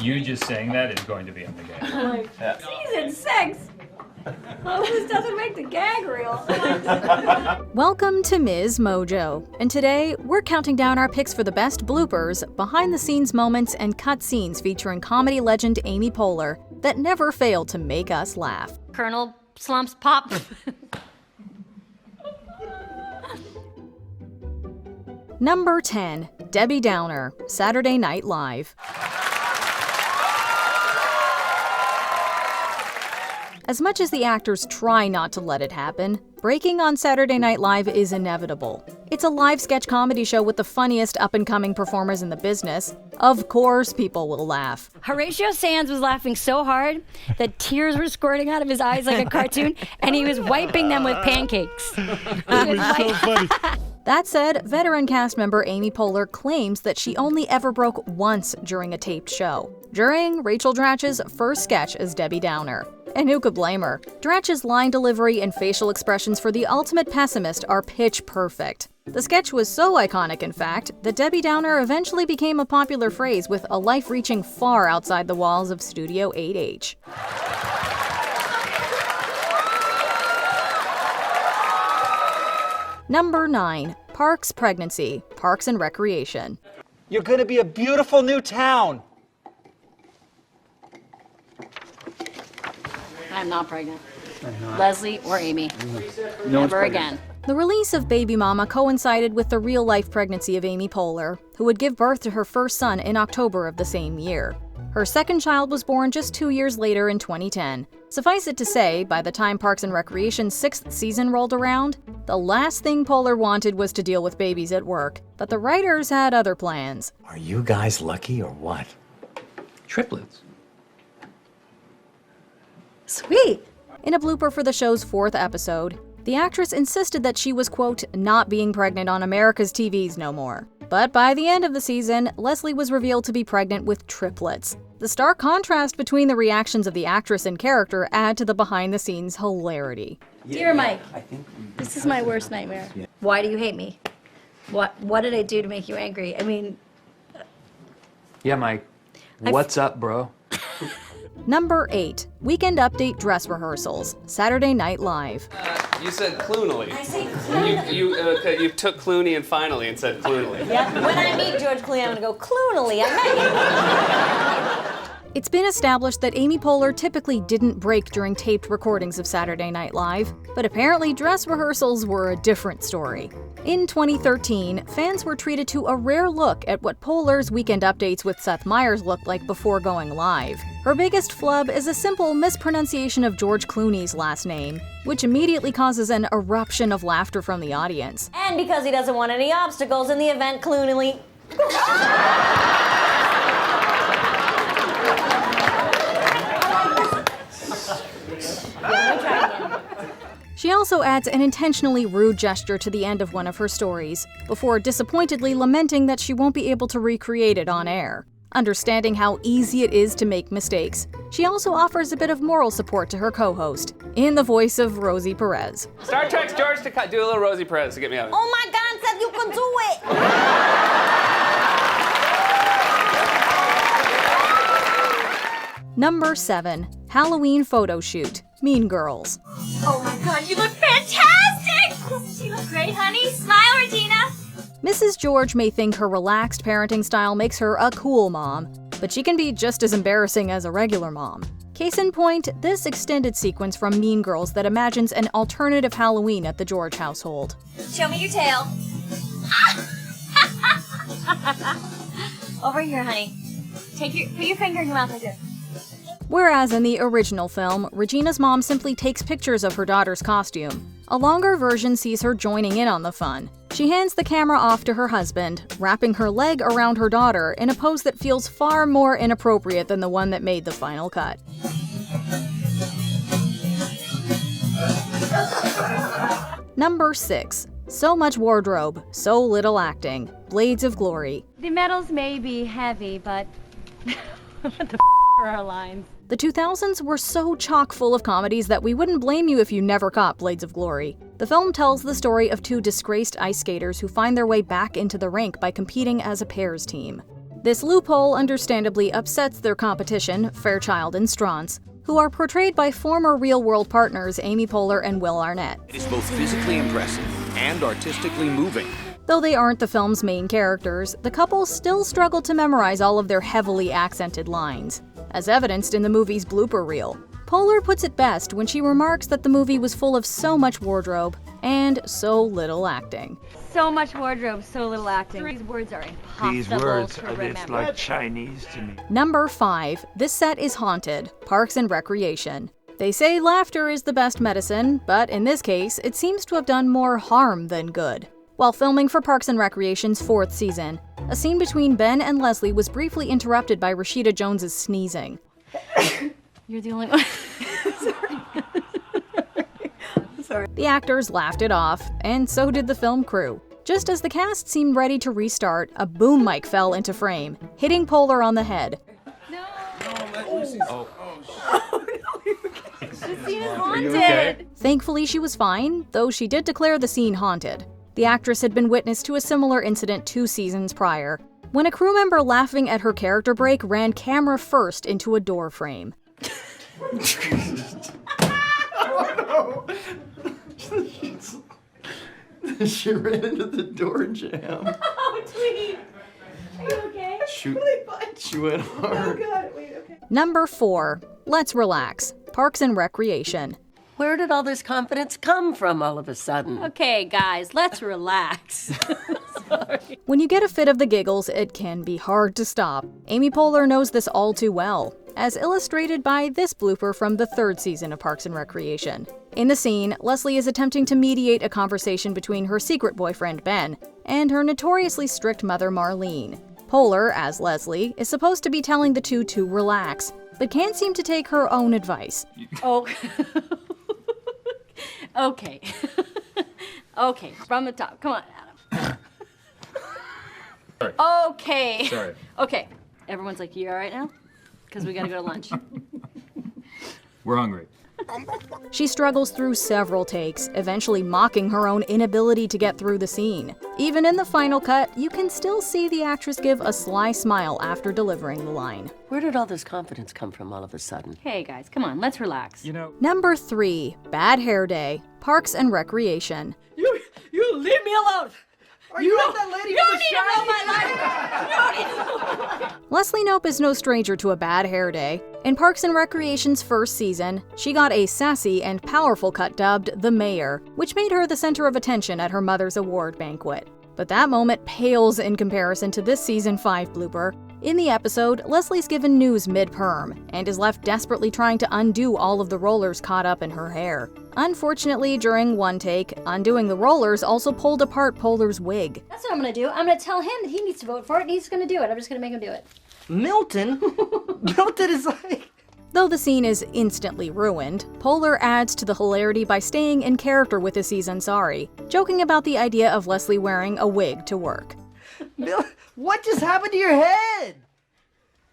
You just saying that is going to be on the gag. Like, Season 6! Well, this doesn't make the gag reel. Welcome to MsMojo, and today we're counting down our picks for the best bloopers, behind-the-scenes moments, and cut scenes featuring comedy legend Amy Poehler that never failed to make us laugh. Colonel Slumps Pop. Number 10. Debbie Downer, Saturday Night Live. As much as the actors try not to let it happen, breaking on Saturday Night Live is inevitable. It's a live sketch comedy show with the funniest up-and-coming performers in the business. Of course people will laugh. Horatio Sands was laughing so hard that tears were squirting out of his eyes like a cartoon, and he was wiping them with pancakes. It was so funny. That said, veteran cast member Amy Poehler claims that she only ever broke once during a taped show, during Rachel Dratch's first sketch as Debbie Downer. And who could blame her? Dratch's line delivery and facial expressions for the ultimate pessimist are pitch perfect. The sketch was so iconic, in fact, that Debbie Downer eventually became a popular phrase with a life reaching far outside the walls of Studio 8H. Number 9. Parks Pregnancy, Parks and Recreation. You're going to be a beautiful new town. I'm not pregnant. Leslie or Amy. No Never again. The release of Baby Mama coincided with the real-life pregnancy of Amy Poehler, who would give birth to her first son in October of the same year. Her second child was born just 2 years later in 2010. Suffice it to say, by the time Parks and Recreation's 6th season rolled around, the last thing Poehler wanted was to deal with babies at work, but the writers had other plans. Are you guys lucky or what? Triplets. Sweet. In a blooper for the show's 4th episode, the actress insisted that she was, quote, not being pregnant on America's TVs no more. But by the end of the season, Leslie was revealed to be pregnant with triplets. The stark contrast between the reactions of the actress and character add to the behind-the-scenes hilarity. Dear Mike, this is my worst nightmare. Why do you hate me? What did I do to make you angry? I mean... Yeah, Mike. What's up, bro? Number 8. Weekend Update Dress Rehearsals, Saturday Night Live. You said Clooney. I say Clooney. You took Clooney and finally and said Clooney. Yeah. When I meet George Clooney, I'm gonna go Clooney. I met you. It's been established that Amy Poehler typically didn't break during taped recordings of Saturday Night Live, but apparently dress rehearsals were a different story. In 2013, fans were treated to a rare look at what Poehler's weekend updates with Seth Meyers looked like before going live. Her biggest flub is a simple mispronunciation of George Clooney's last name, which immediately causes an eruption of laughter from the audience. And because he doesn't want any obstacles in the event, Clooney. She also adds an intentionally rude gesture to the end of one of her stories, before disappointedly lamenting that she won't be able to recreate it on air. Understanding how easy it is to make mistakes, she also offers a bit of moral support to her co-host, in the voice of Rosie Perez. Star Trek's George to do a little Rosie Perez to get me out of it. Oh my God, Seth, you can do it! Number 7. Halloween Photo Shoot, Mean Girls. Oh my God, you look fantastic! You look great, honey. Smile, Regina. Mrs. George may think her relaxed parenting style makes her a cool mom, but she can be just as embarrassing as a regular mom. Case in point, this extended sequence from Mean Girls that imagines an alternative Halloween at the George household. Show me your tail. Over here, honey. Put your finger in your mouth like this. Whereas in the original film, Regina's mom simply takes pictures of her daughter's costume. A longer version sees her joining in on the fun. She hands the camera off to her husband, wrapping her leg around her daughter in a pose that feels far more inappropriate than the one that made the final cut. Number 6. So much wardrobe, so little acting. Blades of Glory. The medals may be heavy, but what the are our lines? The 2000s were so chock full of comedies that we wouldn't blame you if you never caught Blades of Glory. The film tells the story of two disgraced ice skaters who find their way back into the rink by competing as a pairs team. This loophole understandably upsets their competition, Fairchild and Strauss, who are portrayed by former real-world partners Amy Poehler and Will Arnett. It is both physically impressive and artistically moving. Though they aren't the film's main characters, the couple still struggle to memorize all of their heavily accented lines, as evidenced in the movie's blooper reel. Poehler puts it best when she remarks that the movie was full of so much wardrobe and so little acting. So much wardrobe, so little acting. These words are impossible to remember. It's like Chinese to me. Number 5. This set is haunted. Parks and Recreation. They say laughter is the best medicine, but in this case, it seems to have done more harm than good. While filming for Parks and Recreation's 4th season, a scene between Ben and Leslie was briefly interrupted by Rashida Jones's sneezing. You're the only one. Sorry. The actors laughed it off, and so did the film crew. Just as the cast seemed ready to restart, a boom mic fell into frame, hitting Poehler on the head. No. Oh. The scene is haunted. Are you okay? Thankfully, she was fine, though she did declare the scene haunted. The actress had been witness to a similar incident 2 seasons prior, when a crew member laughing at her character break ran camera first into a door frame. Oh no! She ran into the door jam. Oh, Tweety. Are you okay? She went hard. Oh, God. Wait, okay. Number 4. Let's relax. Parks and Recreation. Where did all this confidence come from all of a sudden? Okay, guys, let's relax. Sorry. When you get a fit of the giggles, it can be hard to stop. Amy Poehler knows this all too well, as illustrated by this blooper from the 3rd season of Parks and Recreation. In the scene, Leslie is attempting to mediate a conversation between her secret boyfriend, Ben, and her notoriously strict mother, Marlene. Poehler, as Leslie, is supposed to be telling the two to relax, but can't seem to take her own advice. Oh. Okay. Okay, from the top. Come on, Adam. Sorry. Okay. Sorry. Okay. Everyone's like, you all right now? Because we gotta go to lunch. We're hungry. She struggles through several takes, eventually mocking her own inability to get through the scene. Even in the final cut, you can still see the actress give a sly smile after delivering the line. Where did all this confidence come from all of a sudden? Hey, guys, come on, let's relax. You know. Number 3. Bad Hair Day. Parks and Recreation. You leave me alone! Are you like that lady You don't need to know my life! You don't need to know my life! Leslie Knope is no stranger to a bad hair day. In Parks and Recreation's 1st season, she got a sassy and powerful cut dubbed The Mayor, which made her the center of attention at her mother's award banquet. But that moment pales in comparison to this season 5 blooper. In the episode, Leslie's given news mid-perm, and is left desperately trying to undo all of the rollers caught up in her hair. Unfortunately, during one take, undoing the rollers also pulled apart Poehler's wig. That's what I'm gonna do. I'm gonna tell him that he needs to vote for it, and he's gonna do it. I'm just gonna make him do it. Milton? Milton is like... Though the scene is instantly ruined, Poehler adds to the hilarity by staying in character with Aziz Ansari, joking about the idea of Leslie wearing a wig to work. What just happened to your head?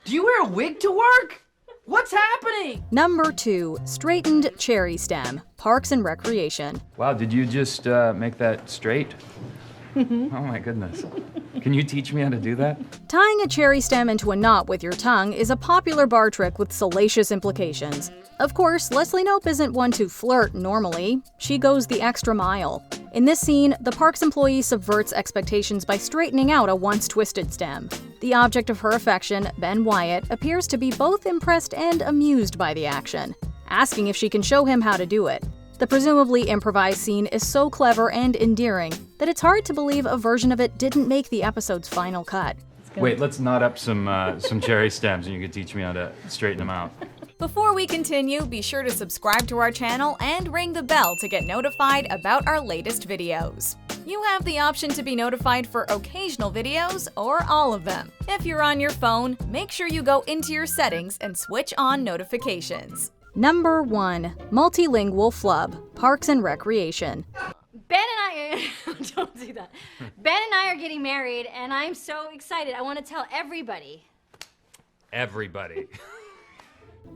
Do you wear a wig to work? What's happening? Number 2. Straightened Cherry Stem. Parks and Recreation. Wow, did you just make that straight? Oh my goodness. Can you teach me how to do that? Tying a cherry stem into a knot with your tongue is a popular bar trick with salacious implications. Of course, Leslie Knope isn't one to flirt normally. She goes the extra mile. In this scene, the parks employee subverts expectations by straightening out a once twisted stem. The object of her affection, Ben Wyatt, appears to be both impressed and amused by the action, asking if she can show him how to do it. The presumably improvised scene is so clever and endearing that it's hard to believe a version of it didn't make the episode's final cut. Wait, let's knot up some cherry stems and you can teach me how to straighten them out. Before we continue, be sure to subscribe to our channel and ring the bell to get notified about our latest videos. You have the option to be notified for occasional videos or all of them. If you're on your phone, make sure you go into your settings and switch on notifications. Number 1. Multilingual Flub. Parks and Recreation. Ben and I, don't do that. Ben and I are getting married, and I'm so excited. I want to tell everybody. Everybody.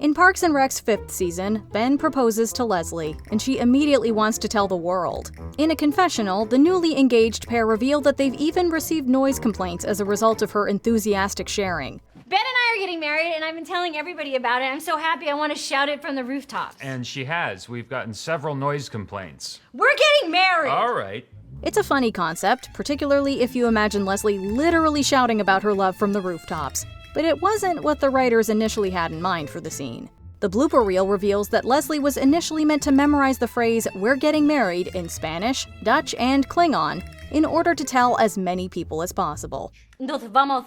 In Parks and Rec's 5th season, Ben proposes to Leslie, and she immediately wants to tell the world. In a confessional, the newly engaged pair reveal that they've even received noise complaints as a result of her enthusiastic sharing. Ben and I are getting married, and I've been telling everybody about it. I'm so happy I want to shout it from the rooftops. And she has. We've gotten several noise complaints. We're getting married! All right. It's a funny concept, particularly if you imagine Leslie literally shouting about her love from the rooftops. But it wasn't what the writers initially had in mind for the scene. The blooper reel reveals that Leslie was initially meant to memorize the phrase, "We're getting married," in Spanish, Dutch, and Klingon, in order to tell as many people as possible. Nos vamos.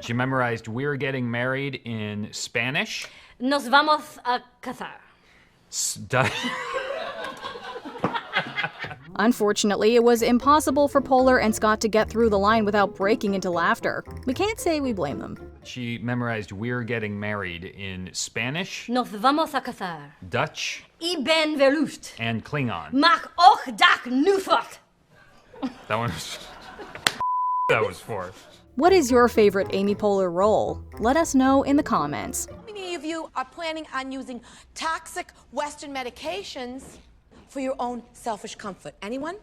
She memorized "We're getting married" in Spanish. Nos vamos a casar. Unfortunately, it was impossible for Poehler and Scott to get through the line without breaking into laughter. We can't say we blame them. She memorized "We're getting married" in Spanish, Nos vamos a casar. Dutch, Ik ben verliefd. and Klingon. Maak ook dag nu vast. That one was... that was for. What is your favorite Amy Poehler role? Let us know in the comments. How many of you are planning on using toxic Western medications for your own selfish comfort? Anyone?